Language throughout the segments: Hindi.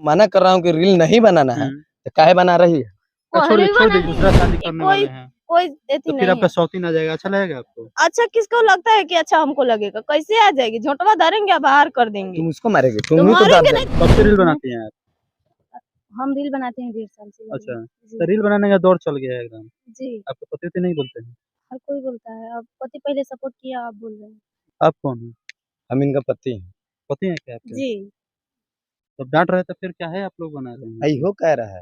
मना कर रहा हूँ कि रील नहीं बनाना है, तो काहे बना रही है? छोड़ दे, कोई दूसरा शादी करने वाले हैं कोई तो फिर आपका शौकीन आ जाएगा, अच्छा लगेगा आपको? अच्छा किसको लगता है कि अच्छा हमको लगेगा? कैसे आ जाएगी? झोंटवा धरेंगे बाहर कर देंगे। तुम उसको मारेगी, तो तुम ही तो दाब मारेंगे देंगे। नहीं। कब से रील बनाती हैं आप? हम रील बनाते हैं 1.5 साल से। अच्छा, जी तो रील बनाने का दौर चल गया है एकदम। जी, आपके पति तो नहीं बोलते हैं? हर कोई बोलता है। अब पति पहले सपोर्ट किया, आप बोल रहे हैं। आप कौन हैं? हम इनका पति हैं। पति हैं क्या आपके? जी, तो डांट रहे तो फिर क्या है, आप लोग बना रहे हैं? आई हो कह रहा है,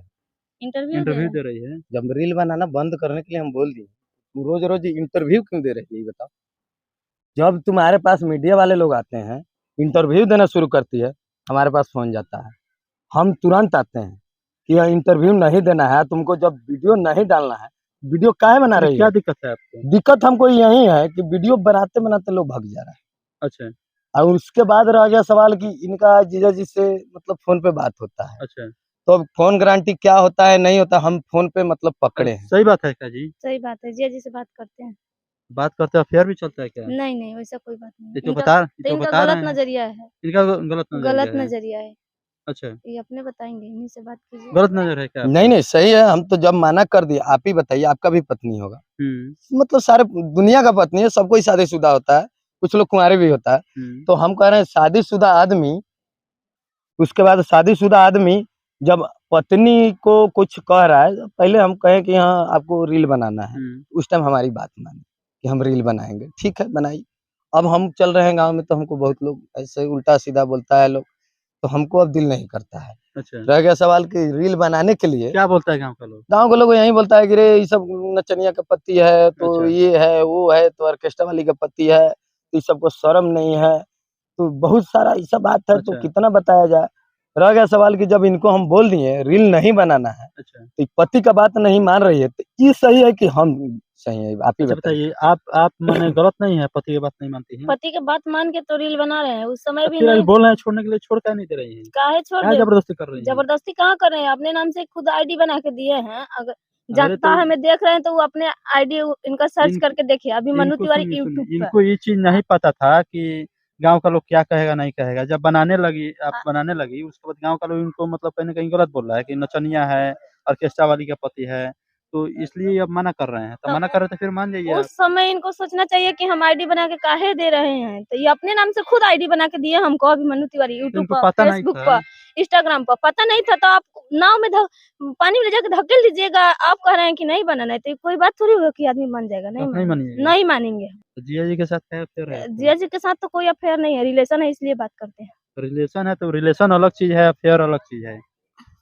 इंटरव्यू इंटरव्यू दे रही है। जब रील बनाना बंद करने के लिए हम बोल दिए, तू रोज रोज इंटरव्यू क्यों दे रही है ये बताओ? जब तुम्हारे पास मीडिया वाले लोग आते हैं, इंटरव्यू देना शुरू करती है, हमारे पास फोन जाता है, हम तुरंत आते हैं कि यह इंटरव्यू नहीं देना है, तुमको जब वीडियो नहीं डालना है, वीडियो काहे बना रही क्या है? दिक्कत है आपको? दिक्कत हमको यही है कि वीडियो बनाते बनाते लोग भाग जा रहे हैं। अच्छा, और उसके बाद रह गया सवाल कि इनका जीजा जी से मतलब फोन पे बात होता है, अच्छा। तो अब फोन गारंटी क्या होता है नहीं होता, हम फोन पे मतलब पकड़े हैं। सही बात है क्या जी? सही बात है। जिया जी से बात करते हैं। बात करते अफेयर भी चलता है क्या? नहीं, वैसा कोई बात नहीं। ये तो इनका बता गलत रहे हैं। नज़रिया है। इनका गलत गलत नज़रिया है। नज़रिया है। अच्छा, ये अपने बताएँगे, इन्हीं से बात कीजिए। गलत नज़र है क्या नहीं आपका? नहीं सही है, हम तो जब मना कर दिए, आप ही बताइए, आपका भी पत्नी होगा, हुँ, मतलब सारे दुनिया का पत्नी है, सब कोई शादीशुदा होता है, कुछ लोग कुंवारे भी होता है। हुँ। तो हम कह रहे हैं शादीशुदा आदमी, उसके बाद शादीशुदा आदमी जब पत्नी को कुछ कह रहा है, पहले हम कहें कि हाँ आपको रील बनाना है, हुँ। उस टाइम हमारी बात माने कि हम रील बनाएंगे, ठीक है बनाइए। अब हम चल रहे हैं गांव में, तो हमको बहुत लोग ऐसे उल्टा सीधा बोलता है लोग, तो हमको अब दिल नहीं करता है। अच्छा, रह गया सवाल कि रील बनाने के लिए क्या बोलता है गाँव का लोग? गाँव के लोग यही बोलता है कि रे ये सब नचनिया का पति है, तो अच्छा, ये है वो है, तो ऑर्केस्ट्रा वाली का पति है, तो इस सबको शर्म नहीं है, तो बहुत सारा ऐसा बात है, तो अच्छा, कितना बताया जाए। रह गया सवाल कि जब इनको हम बोल दिए रील नहीं बनाना है, अच्छा। तो पति का बात नहीं मान रही है, तो ये सही है कि हम सही है? आप ही अच्छा बताइए। बताइए, आप माने गलत नहीं है, पति की बात नहीं मानती हैं? पति के बात मान के तो रील बना रहे हैं, उस समय तो भी फिर अभी नहीं। बोल रहे हैं छोड़ने के लिए, छोड़ काहे नहीं दे रही हैं? काहे छोड़ काहे दे? ज़बरदस्ती कर रही हैं? जबरदस्ती कहाँ कर रहे हैं? अपने नाम से खुद आईडी बना के दिए हैं। अगर अरे जनता तो हमें देख रहे हैं तो वो अपने आईडी इनका सर्च इन करके देखिए, अभिमन्यु इनको तिवारी सुनिए, यूट्यूब सुनिए, पर। इनको ये चीज़ नहीं पता था कि गाँव का लोग क्या कहेगा, नहीं कहेगा। जब बनाने लगी, आप अ, बनाने लगी, उसके बाद गाँव का लोग इनको मतलब कहीं न कहीं गलत बोल रहा है कि नचनिया है, ऑर्केस्ट्रा वाली का पति है, तो इसलिए अब मना कर रहे हैं। तो तो मना कर रहे हैं तो फिर मान जाइए उस आप। समय इनको सोचना चाहिए कि हम आईडी बना के काहे दे रहे हैं। तो ये अपने नाम से खुद आईडी बना के दिए हमको, अभिमन्यु तिवारी तो यूट्यूब इनको पर, पता नहीं फेसबुक था। पर, इंस्टाग्राम पर। पता नहीं था तो आप नाव में पानी में ले जाके धकेल दीजिएगा। आप कह रहे हैं कि नहीं बनाना है, तो कोई बात थोड़ी होगा कि आदमी मान जाएगा। तो नहीं आप नहीं मानेंगे, मानिएगा। नहीं मानेंगे। तो जीजा जी के साथ क्या अफ़ेयर है आपका? जिया जी के साथ तो कोई अफेयर नहीं है, रिलेशन है, इसलिए बात करते हैं। रिलेशन है तो रिलेशन अलग चीज़ है, अफ़ेयर अलग चीज़ है।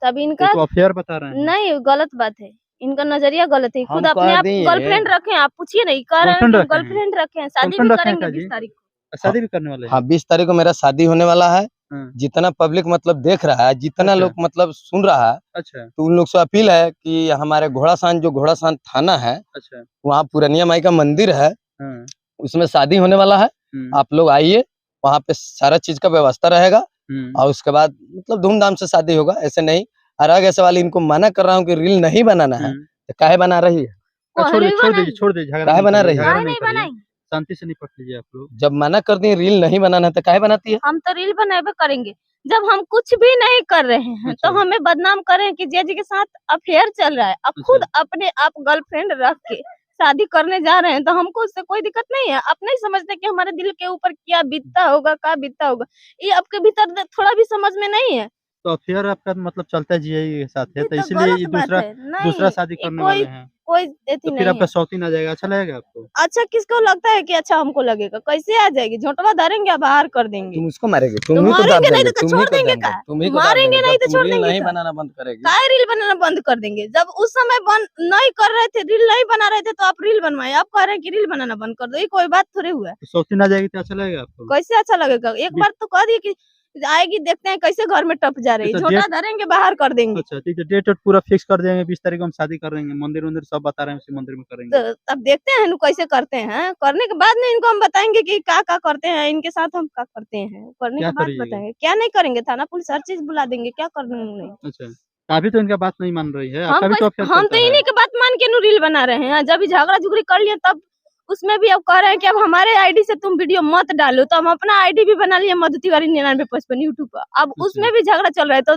तब ये इनका तो अफ़ेयर बता रहे हैं। नहीं, गलत बात है। इनका नज़रिया गलत है। खुद हम अपने कह आप दिए, गर्लफ्रेंड रखे हैं। आप पूछिए नहीं, कह रहे हैं गर्लफ्रेंड कि हम रखे हैं? गर्लफ्रेंड रखे हैं, शादी भी गर्लफ्रेंड रखे हैं करेंगे क्या 20 जी? तारीख को। हाँ, शादी भी करने वाले हाँ हैं? 20 तारीख को मेरा शादी होने वाला है। हाँ, जितना पब्लिक मतलब देख रहा है, जितना अच्छा, लोग मतलब सुन रहा है, अच्छा, तो उन लोग से अपील है कि हमारे घोड़ासान, जो घोड़ासान थाना है, अच्छा, वहाँ पुरनिया माई का मंदिर है, हाँ, उसमें शादी होने वाला है। हुँ, आप लोग आइए, वहाँ पे सारा चीज़ का व्यवस्था रहेगा, हुँ। और उसके बाद मतलब धूमधाम से शादी होगा, ऐसे नहीं। और रह गया सवाल, इनको मना कर रहा हूँ कि रील नहीं बनाना है, हुँ। तो काहे बना रही है? छोड़ दीजिए, झगड़ा काहे नहीं बना करिए, रही है? झगड़ा काहे नहीं नहीं करिए। बनाएंगे? शांति से निपट लीजिए आप लोग। जब मना कर दिए रील नहीं बनाना है, तो काहे बनाती है? हम तो रील बनाबे करेंगे। जब हम कुछ भी नहीं कर रहे हैं तो अच्छा, हमें बदनाम कर रहे हैं कि जिया जी के साथ अफेयर चल रहा है। अब खुद अच्छा, अपने आप गर्लफ्रेंड रख के शादी करने जा रहे हैं, तो हमको उससे कोई दिक्कत नहीं है। आप नहीं समझते कि हमारे दिल के ऊपर क्या बीतता होगा, क्या बीतता होगा? ये आपके भीतर थोड़ा भी समझ में नहीं है। तो अफ़ेयर आपका मतलब चलता है जीजा जी के साथ है, ये तो तो इसीलिए ये गलत बात दूसरा है। नहीं, दूसरा शादी ये करने वाले कोई हैं। कोई तो एथी फिर नहीं आपका है। शौकीन आ जाएगा, अच्छा लगेगा आपको? अच्छा किसको लगता है कि अच्छा हमको लगेगा? कैसे आ जाएगी? झोंटवा धरेंगे बाहर कर देंगे। तुम उसको मारेगी, तो तुम ही को दाब मारेंगे नहीं देंगे, तो तुम ही छोड़ को देंगे देंगे, का? तुम ही को दाब मारेंगे देंगे, नहीं जब तो तुम छोड़ रील देंगे नहीं का? बनाना बंद करेगी। काहे रील बनाना बंद कर देंगे? जब उस समय बंद नहीं कर रहे थे, रील नहीं बना रहे थे, तो आप रील बनवाए। आप कह रहे हैं कि रील बनाना बंद कर दो, ये कोई बात थोड़ी हुआ है। तो शौकीन आ जाएगी तो अच्छा लगेगा आपको? कैसे अच्छा लगेगा? एक बि बार तो कह दिए कि आएगी, देखते हैं कैसे घर में टप जा रही है। तो झोंटा डेट धरेंगे बाहर कर देंगे। अच्छा ठीक है, डेट वेट पूरा फिक्स कर देंगे, 20 तारीख को हम शादी कर देंगे, मंदिर-वंदिर सब बता रहे हैं, उसी मंदिर में तो करेंगे। अब देखते हैं कैसे करते हैं। करने के बाद में इनको हम बताएंगे कि क्या करते हैं, इनके साथ हम क्या करते हैं। करने क्या के बाद करिएगा? बताएंगे। क्या नहीं करेंगे? थाना पुलिस हर चीज बुला देंगे। क्या करना नहीं। अच्छा, अभी तो इनका बात नहीं मान रही है, आपका भी तो अफ़ेयर हम तो चलता है। इन्हीं के बात मान के नु रील बना रहे हैं। जब झगड़ा झुगड़ी कर लिए तब उसमें भी अब कह रहे हैं कि अब हमारे आईडी से तुम वीडियो मत डालो, तो हम अपना आईडी भी बना लिए, मधु तिवारी 9955 यूट्यूब पर। अब अच्छा, उसमें भी झगड़ा चल रहा है, तो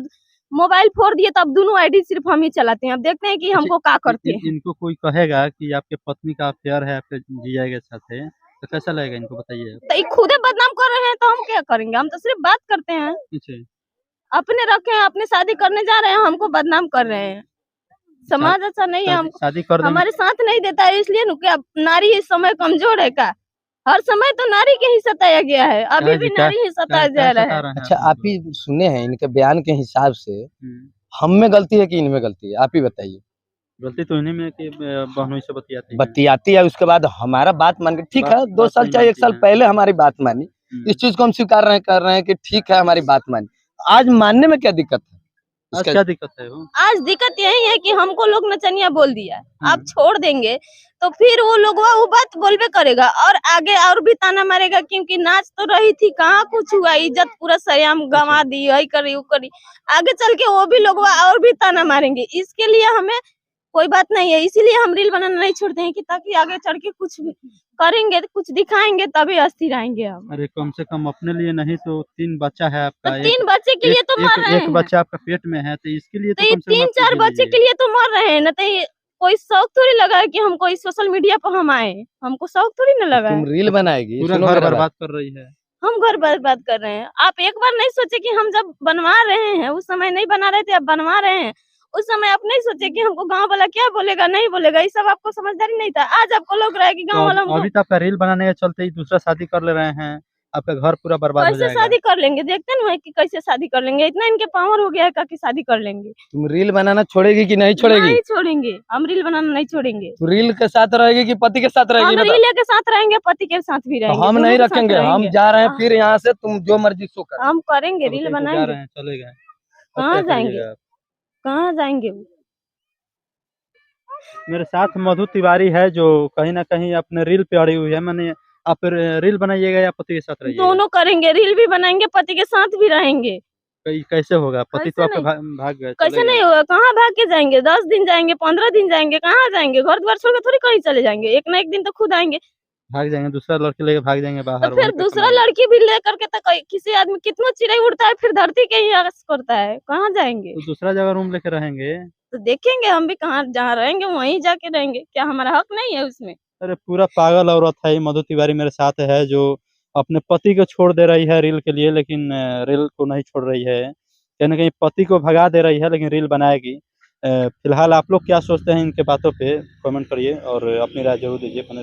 मोबाइल फोड़ दिए, तब दोनों आईडी सिर्फ हम ही चलाते हैं। अब देखते हैं कि अच्छा, हमको क्या करते हैं। इनको कोई कहेगा कि आपके पत्नी का अफेयर है आपके जीजा के साथ है, तो कैसा लगेगा इनको बताइए? तो ये खुदे बदनाम कर रहे हैं तो हम क्या करेंगे? हम तो सिर्फ बात करते हैं। अच्छा, अपने रखे हैं, अपनी शादी करने जा रहे हैं, हमको बदनाम कर रहे हैं। समाज अच्छा नहीं है, हमको शादी कर देंगे हमारे साथ नहीं देता है, इसलिए नु क्या नारी इस समय कमजोर है क्या? हर समय तो नारी के ही सताया गया है, अभी क्या भी जी, क्या नारी ही सताया क्या जा रहा सता है। रहे हैं अच्छा, आप आप इनको? ही सुने हैं इनके बयान के हिसाब से हुँ, हम में गलती है कि इनमें गलती है? आप ही बताइए। गलती तो इन्हीं में है कि बहनोई से बतियाती हैं। बतियाती है, उसके बाद हमारा बात मान के ठीक बात है, 2 बात साल नहीं चाहे 1 मानती साल हैं। पहले हमारी बात मानी। हुँ, इस चीज़ को हम स्वीकार रहे कर रहे हैं कि ठीक है, हमारी बात मानी। आज मानने में क्या दिक्कत है? आज इसका क्या दिक्कत है वो? आज दिक्कत यही है कि हमको लोग नचनिया बोल दिया है। आप हुँ, छोड़ देंगे तो फिर वो लोग वो बात बोलबे करेगा और आगे और भी ताना मारेगा, क्योंकि नाच तो रही थी, कहाँ कुछ हुआ, इज्जत पूरा सरेआम अच्छा, गंवा दी, यही करी वो करी। आगे चल के वो भी लोग और भी ताना मारेंगे। इसके लिए हमें कोई बात नहीं है, इसीलिए हम रील बनाना नहीं छोड़ते हैं कि ताकि आगे चढ़ के कुछ भी करेंगे, कुछ दिखाएंगे तभी अस्थिर रहेंगे हम। अरे कम से कम अपने लिए नहीं तो 3 बच्चा है तो आपका, एक 3 बच्चे के एक लिए तो एक मर रहे एक हैं। बच्चा आपका पेट में है, तो इसके लिए तो तो ये कम से कम आप 3-4 जी बच्चे के लीजिए। लिए तो मर रहे हैं ना, तो ये कोई शौक थोड़ी लगा है कि हमको इस सोशल मीडिया पर हम आए। हमको शौक थोड़ी ना लगा तुम है। रील बनाएगी, पूरा सुनो घर मेरा बात। बर्बाद कर रही है। हम घर बर्बाद कर रहे हैं। आप एक बार नहीं सोचे कि हम जब बनवा रहे हैं, उस समय नहीं बना रहे थे, अब बनवा रहे हैं। उस समय आप नहीं सोचे कि हमको गाँव वाला क्या बोलेगा, नहीं बोलेगा, ये सब आपको समझदारी नहीं था। आज आपको लग रहा है कि तो गाँव वाला हमको अभी तो आपका रील बनाने के चलते ही दूसरा शादी कर ले रहे हैं, आपका घर पूरा बर्बाद हो कैसे जाएगा। शादी कर लेंगे? देखते न है कि कैसे शादी कर लेंगे। इतना इनके पावर हो गया है का कि शादी कर लेंगे। तुम रील बनाना छोड़ेगी कि नहीं छोड़ेगी? नहीं छोड़ेंगे, हम रील बनाना नहीं छोड़ेंगे। तू रील के साथ रहेगी कि पति के साथ रहेगी? हम बता। रील के साथ रहेंगे, पति के साथ भी तो रहेंगे, हम दोनों नहीं के साथ रखेंगे, हम रहेंगे। जा रहे हैं फिर यहाँ से, तुम जो मर्जी सो कर। हम करेंगे, अब रील तो जा बनाएंगे। रहे हैं, चले गए। अब कहाँ क्या जाएंगे? करिएगा आप? कहाँ जाएंगे वो? मेरे साथ मधु तिवारी है जो कहीं न कहीं अपने रील पे अड़ी हुई है। मैंने आप रील बनाइएगा या पति के साथ रहिएगा? दोनों करेंगे, रील भी बनाएंगे, पति के साथ भी रहेंगे। कैसे होगा? पति तो कैसे आपका नहीं? भाग गए, चले कैसे गए। नहीं होगा? कहाँ भाग के जाएंगे? 10 दिन जाएंगे, 15 दिन जाएंगे, कहाँ जाएंगे? घर द्वार छोड़ के थोड़ी कहीं चले जाएंगे। एक ना एक दिन तो खुद आएंगे। भाग जाएँगे, दूसरा लड़की लेके भाग जाएँगे तो बाहर, फिर वहीं पे दूसरा कमाएँगे। लड़की भी लेकर के तो किसी आदमी कितना चिड़ै उड़ता है, फिर धरती के ही आस करता है। कहाँ जाएंगे? तो दूसरा जगह रूम लेके रहेंगे। तो देखेंगे हम भी, कहाँ जहाँ रहेंगे वहीं जाके रहेंगे। क्या हमारा हक नहीं है उसमें? अरे पूरा पागल औरत है ये मधु तिवारी मेरे साथ है जो अपने पति को छोड़ दे रही है रील के लिए, लेकिन रील को नहीं छोड़ रही है। कहीं न कहीं पति को भगा दे रही है लेकिन रील बनाएगी। फिलहाल आप लोग क्या सोचते हैं इनके बातों पे? कमेंट करिए और अपनी राय ज़रूर दीजिए। बने